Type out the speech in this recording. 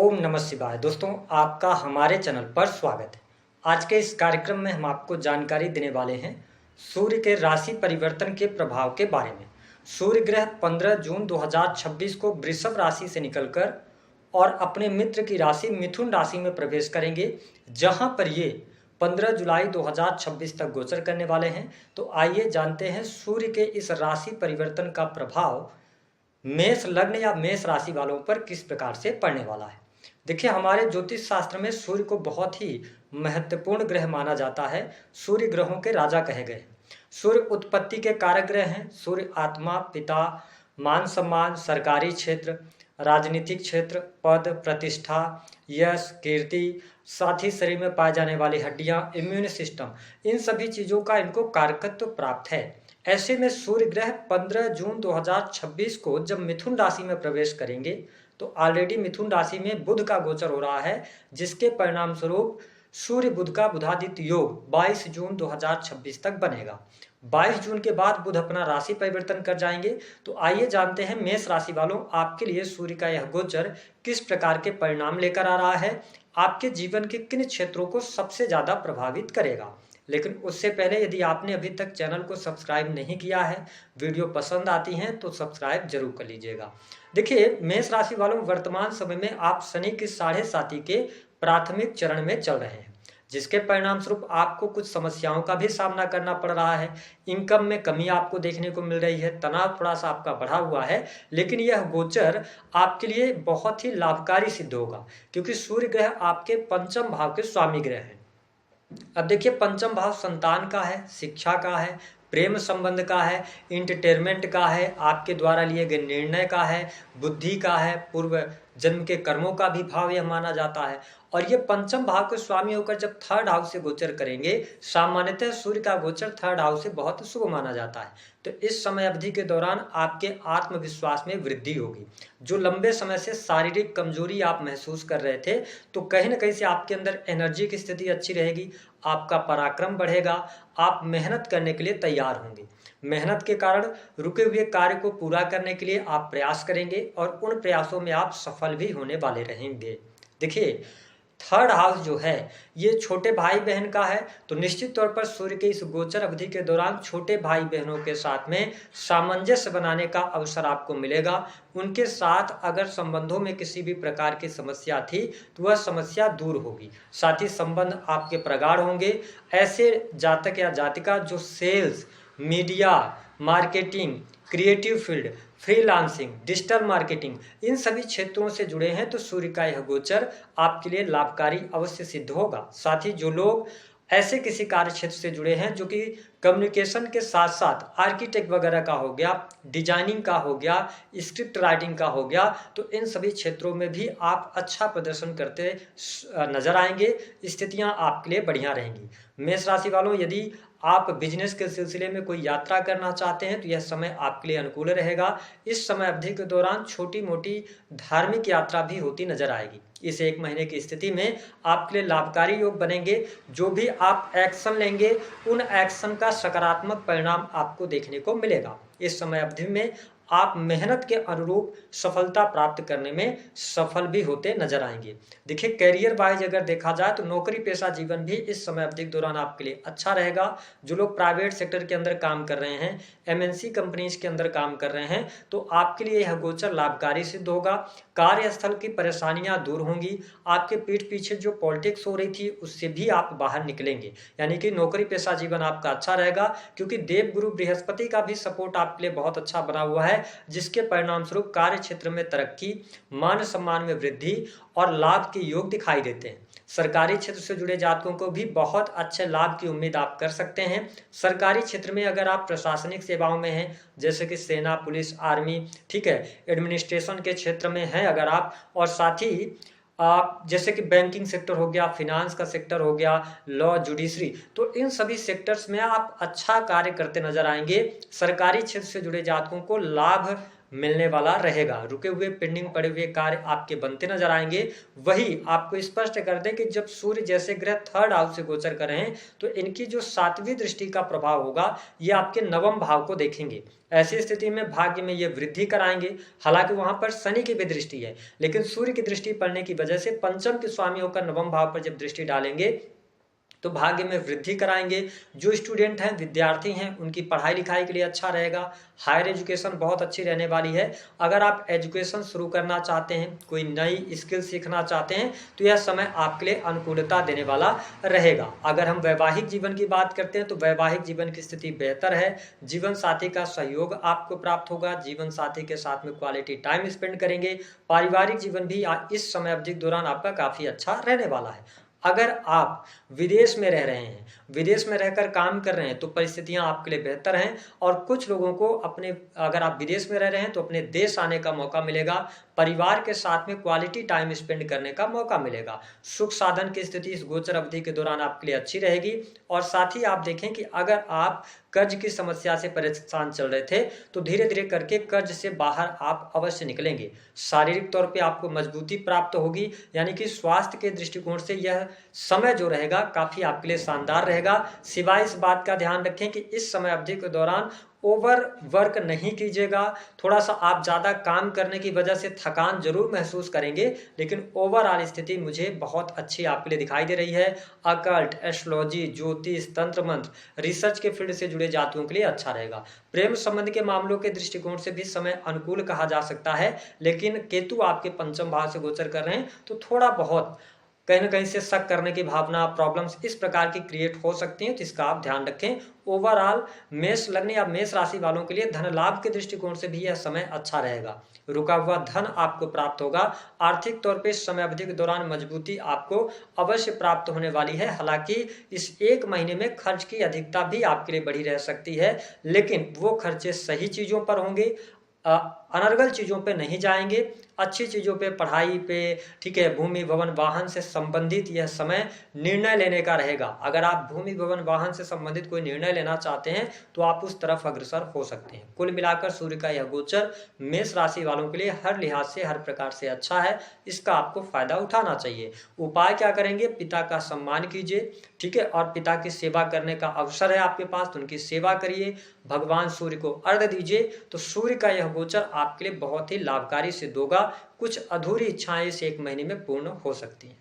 ओम नमः शिवाय। दोस्तों, आपका हमारे चैनल पर स्वागत है। आज के इस कार्यक्रम में हम आपको जानकारी देने वाले हैं सूर्य के राशि परिवर्तन के प्रभाव के बारे में। सूर्य ग्रह 15 जून 2026 को वृषभ राशि से निकलकर और अपने मित्र की राशि मिथुन राशि में प्रवेश करेंगे, जहां पर ये 15 जुलाई 2026 तक गोचर करने वाले हैं। तो आइए जानते हैं सूर्य के इस राशि परिवर्तन का प्रभाव मेष लग्न या मेष राशि वालों पर किस प्रकार से पड़ने वाला है। देखिए, हमारे ज्योतिष शास्त्र में सूर्य को बहुत ही महत्वपूर्ण ग्रह माना जाता है। सूर्य ग्रहों के राजा कहे गए हैं। सूर्य उत्पत्ति के कारक ग्रह हैं। सूर्य आत्मा, पिता, मान सम्मान, सरकारी क्षेत्र, राजनीतिक क्षेत्र, पद, प्रतिष्ठा, यश, कीर्ति, साथ ही शरीर में पाए जाने वाली हड्डियां, इम्यून सिस्टम, इन सभी चीजों का इनको कारकत्व प्राप्त है। ऐसे में सूर्य ग्रह 15 जून 2026 को जब मिथुन राशि में प्रवेश करेंगे तो ऑलरेडी मिथुन राशि में बुध का गोचर हो रहा है, जिसके परिणाम स्वरूप सूर्य बुध का बुधादित्य योग 22 जून 2026 तक बनेगा। 22 जून के बाद बुध अपना राशि परिवर्तन कर जाएंगे। तो आइए जानते हैं मेष राशि वालों, आपके लिए सूर्य का यह गोचर किस प्रकार के परिणाम लेकर आ रहा है, आपके जीवन के किन क्षेत्रों को सबसे ज्यादा प्रभावित करेगा। लेकिन उससे पहले यदि आपने अभी तक चैनल को सब्सक्राइब नहीं किया है, वीडियो पसंद आती हैं तो सब्सक्राइब जरूर कर लीजिएगा। देखिए, मेष राशि वालों, वर्तमान समय में आप शनि की 7.5 के प्राथमिक चरण में चल रहे हैं, जिसके परिणाम स्वरूप आपको कुछ समस्याओं का भी सामना करना पड़ रहा है। इनकम में कमी आपको देखने को मिल रही है, तनाव थोड़ा सा आपका बढ़ा हुआ है। लेकिन यह गोचर आपके लिए बहुत ही लाभकारी सिद्ध होगा, क्योंकि सूर्य ग्रह आपके पंचम भाव के स्वामी ग्रह हैं। अब देखिए, पंचम भाव संतान का है, शिक्षा का है, प्रेम संबंध का है, इंटरटेनमेंट का है, आपके द्वारा लिए गए निर्णय का है, बुद्धि का है, पूर्व जन्म के कर्मों का भी भाव यह माना जाता है। और ये पंचम भाव के स्वामी होकर जब थर्ड हाउस से गोचर करेंगे, सामान्यतः सूर्य का गोचर थर्ड हाउस से बहुत शुभ माना जाता है। तो इस समय अवधि के दौरान आपके आत्मविश्वास में वृद्धि होगी। जो लंबे समय से शारीरिक कमजोरी आप महसूस कर रहे थे, तो कहीं ना कहीं से आपके अंदर एनर्जी की स्थिति अच्छी रहेगी, आपका पराक्रम बढ़ेगा, आप मेहनत करने के लिए तैयार होंगे। मेहनत के कारण रुके हुए कार्य को पूरा करने के लिए आप प्रयास करेंगे और उन प्रयासों में आप सफल भी होने वाले रहेंगे। देखिए, थर्ड हाउस जो है ये छोटे भाई बहन का है, तो निश्चित तौर पर सूर्य के इस गोचर अवधि के दौरान छोटे भाई बहनों के साथ में सामंजस्य बनाने का अवसर आपको मिलेगा। उनके साथ अगर संबंधों में किसी भी प्रकार की समस्या थी तो वह समस्या दूर होगी, साथ ही संबंध आपके प्रगाढ़ होंगे। ऐसे जातक या जातिका जो sales, media, marketing, creative field, freelancing, digital marketing, इन सभी क्षेत्रों से जुड़े हैं तो सूर्य का यह गोचर आपके लिए लाभकारी अवश्य सिद्ध होगा। साथ ही जो लोग ऐसे किसी कार्य क्षेत्र से जुड़े हैं जो कि कम्युनिकेशन के साथ साथ आर्किटेक्ट वगैरह का हो गया, डिजाइनिंग का हो गया, स्क्रिप्ट राइटिंग का हो गया, तो इन सभी क्षेत्रों में भी आप अच्छा प्रदर्शन करते नजर आएंगे। स्थितियां आपके लिए बढ़िया रहेंगी। मेष राशि वालों, यदि आप बिजनेस के सिलसिले में कोई यात्रा करना चाहते हैं तो यह समय आपके लिए अनुकूल रहेगा। इस समय अवधि के दौरान छोटी मोटी धार्मिक यात्रा भी होती नजर आएगी। इस एक महीने की स्थिति में आपके लिए लाभकारी योग बनेंगे। जो भी आप एक्शन लेंगे उन एक्शन का सकारात्मक परिणाम आपको देखने को मिलेगा। इस समय अवधि में आप मेहनत के अनुरूप सफलता प्राप्त करने में सफल भी होते नजर आएंगे। देखिए, करियर वाइज अगर देखा जाए तो नौकरी पेशा जीवन भी इस समय अवधि के दौरान आपके लिए अच्छा रहेगा। जो लोग प्राइवेट सेक्टर के अंदर काम कर रहे हैं, एमएनसी कंपनीज के अंदर काम कर रहे हैं, तो आपके लिए यह गोचर लाभकारी सिद्ध होगा। कार्यस्थल की परेशानियां दूर होंगी। आपके पीठ पीछे जो पॉलिटिक्स हो रही थी उससे भी आप बाहर निकलेंगे, यानी कि नौकरी पेशा जीवन आपका अच्छा रहेगा, क्योंकि देव गुरु बृहस्पति का भी सपोर्ट आपके लिए बहुत अच्छा बना हुआ है, जिसके परिणाम स्वरूप कार्य क्षेत्र में तरक्की, मान सम्मान में वृद्धि और लाभ के योग दिखाई देते हैं। सरकारी क्षेत्र से जुड़े जातकों को भी बहुत अच्छे लाभ की उम्मीद आप कर सकते हैं। सरकारी क्षेत्र में अगर आप प्रशासनिक सेवाओं में हैं, जैसे कि सेना, पुलिस, आर्मी, ठीक है, एडमिनिस्ट्रेशन के क्षेत्र में हैं अगर आप, और साथ ही आप जैसे कि बैंकिंग सेक्टर हो गया, फिनांस का सेक्टर हो गया, लॉ, जुडिशरी, तो इन सभी सेक्टर्स में आप अच्छा कार्य करते नजर आएंगे। सरकारी क्षेत्र से जुड़े जातकों को लाभ मिलने वाला रहेगा। रुके हुए पेंडिंग पड़े हुए कार्य आपके बनते नजर आएंगे। वही आपको स्पष्ट कर दें कि जब सूर्य जैसे ग्रह थर्ड हाउस से गोचर कर रहे हैं तो इनकी जो 7वीं दृष्टि का प्रभाव होगा ये आपके नवम भाव को देखेंगे। ऐसी स्थिति में भाग्य में ये वृद्धि कराएंगे। हालांकि वहां पर शनि की भी दृष्टि है, लेकिन सूर्य की दृष्टि पड़ने की वजह से पंचम के स्वामी होकर नवम भाव पर जब दृष्टि डालेंगे तो भाग्य में वृद्धि कराएंगे। जो स्टूडेंट हैं, विद्यार्थी हैं, उनकी पढ़ाई लिखाई के लिए अच्छा रहेगा। हायर एजुकेशन बहुत अच्छी रहने वाली है। अगर आप एजुकेशन शुरू करना चाहते हैं, कोई नई स्किल सीखना चाहते हैं, तो यह समय आपके लिए अनुकूलता देने वाला रहेगा। अगर हम वैवाहिक जीवन की बात करते हैं तो वैवाहिक जीवन की स्थिति बेहतर है। जीवन साथी का सहयोग आपको प्राप्त होगा। जीवन साथी के साथ में क्वालिटी टाइम स्पेंड करेंगे। पारिवारिक जीवन भी इस समय अवधि के दौरान आपका काफी अच्छा रहने वाला है। अगर आप विदेश में रह रहे हैं, विदेश में रहकर काम कर रहे हैं, तो परिस्थितियां आपके लिए बेहतर हैं। और कुछ लोगों को अगर आप विदेश में रह रहे हैं तो अपने देश आने का मौका मिलेगा। परिवार के साथ में क्वालिटी टाइम स्पेंड करने का मौका मिलेगा। सुख साधन की स्थिति इस गोचर अवधि के दौरान आपके लिए अच्छी रहेगी। और साथ ही आप देखें कि अगर आप कर्ज की समस्या से परेशान चल रहे थे तो धीरे धीरे करके कर्ज से बाहर आप अवश्य निकलेंगे। शारीरिक तौर पे आपको मजबूती प्राप्त होगी, यानी कि स्वास्थ्य के दृष्टिकोण से यह समय जो रहेगा काफी आपके लिए शानदार रहेगा। सिवाय इस बात का ध्यान रखें कि इस समय अवधि के दौरान ओवर वर्क नहीं कीजिएगा। थोड़ा सा आप ज़्यादा काम करने की वजह से थकान जरूर महसूस करेंगे, लेकिन ओवरऑल स्थिति मुझे बहुत अच्छी आपके लिए दिखाई दे रही है। अकल्ट, एस्ट्रोलॉजी, ज्योतिष, तंत्र मंत्र, रिसर्च के फील्ड से जुड़े जातकों के लिए अच्छा रहेगा। प्रेम संबंध के मामलों के दृष्टिकोण से भी समय अनुकूल कहा जा सकता है, लेकिन केतु आपके पंचम भाव से गोचर कर रहे हैं तो थोड़ा बहुत कहीं ना कहीं से शक करने की भावना, प्रॉब्लम्स इस प्रकार की क्रिएट हो सकती हैं, तो इसका आप ध्यान रखें। ओवरऑल मेष लग्न या मेष राशि वालों के लिए धन लाभ के दृष्टिकोण से भी यह समय अच्छा रहेगा। रुका हुआ धन आपको प्राप्त होगा। आर्थिक तौर पे इस समय अवधि के दौरान मजबूती आपको अवश्य प्राप्त होने वाली है। हालांकि इस एक महीने में खर्च की अधिकता भी आपके लिए बढ़ी रह सकती है, लेकिन वो खर्चे सही चीजों पर होंगे, अनर्गल चीजों पे नहीं जाएंगे। अच्छी चीजों पे, पढ़ाई पे, ठीक है, भूमि भवन वाहन से संबंधित यह समय निर्णय लेने का रहेगा। अगर आप भूमि भवन वाहन से संबंधित कोई निर्णय लेना चाहते हैं तो आप उस तरफ अग्रसर हो सकते हैं। कुल मिलाकर सूर्य का यह गोचर मेष राशि वालों के लिए हर लिहाज से, हर प्रकार से अच्छा है। इसका आपको फायदा उठाना चाहिए। उपाय क्या करेंगे? पिता का सम्मान कीजिए, ठीक है, और पिता की सेवा करने का अवसर है आपके पास तो उनकी सेवा करिए। भगवान सूर्य को अर्घ्य दीजिए तो सूर्य का यह गोचर आपके लिए बहुत ही लाभकारी सिद्ध होगा। कुछ अधूरी इच्छाएं इस एक महीने में पूर्ण हो सकती हैं।